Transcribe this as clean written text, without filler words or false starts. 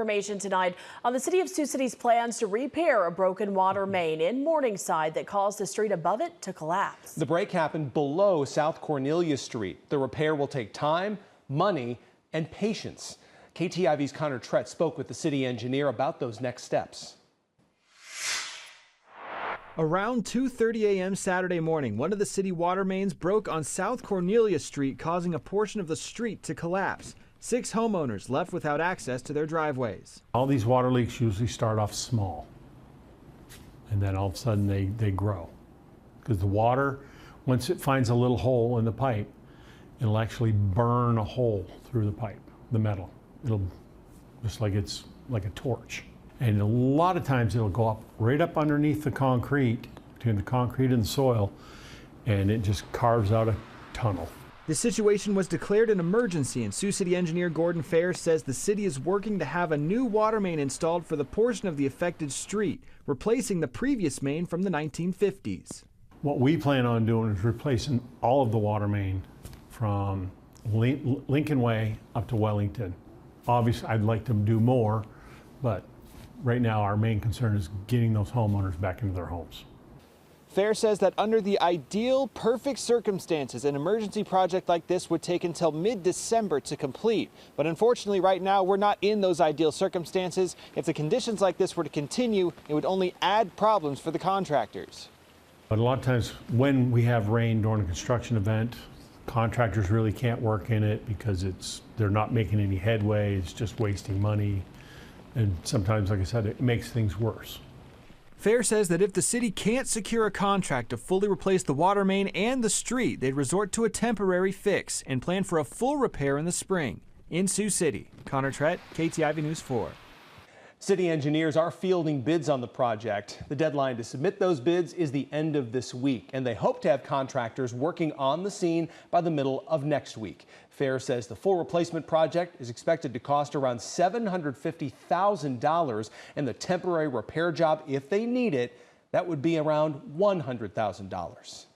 Information tonight on the city of Sioux City's plans to repair a broken water main in Morningside that caused the street above it to collapse. The break happened below South Cornelia Street. The repair will take time, money, and patience. KTIV's Connor Trett spoke with the city engineer about those next steps. Around 2:30 a.m. Saturday morning, one of the city water mains broke on South Cornelia Street, causing a portion of the street to collapse. 6 homeowners left without access to their driveways. All these water leaks usually start off small, and then all of a sudden they grow. Because the water, once it finds a little hole in the pipe, it'll actually burn a hole through the pipe, the metal. It'll, just like it's like a torch. And a lot of times it'll go up right up underneath the concrete, between the concrete and the soil, and it just carves out a tunnel. The situation was declared an emergency, and Sioux City engineer Gordon Fair says the city is working to have a new water main installed for the portion of the affected street, replacing the previous main from the 1950s. What we plan on doing is replacing all of the water main from Lincoln Way up to Wellington. Obviously, I'd like to do more, but right now our main concern is getting those homeowners back into their homes. Fair says that under the ideal, perfect circumstances, an emergency project like this would take until mid-December to complete. But unfortunately, right now, we're not in those ideal circumstances. If the conditions like this were to continue, it would only add problems for the contractors. But a lot of times when we have rain during a construction event, contractors really can't work in it because they're not making any headway, it's just wasting money. And sometimes, like I said, it makes things worse. Fair says that if the city can't secure a contract to fully replace the water main and the street, they'd resort to a temporary fix and plan for a full repair in the spring. In Sioux City, Connor Trett, KTIV News 4. City engineers are fielding bids on the project. The deadline to submit those bids is the end of this week, and they hope to have contractors working on the scene by the middle of next week. Fair says the full replacement project is expected to cost around $750,000, and the temporary repair job, if they need it, that would be around $100,000.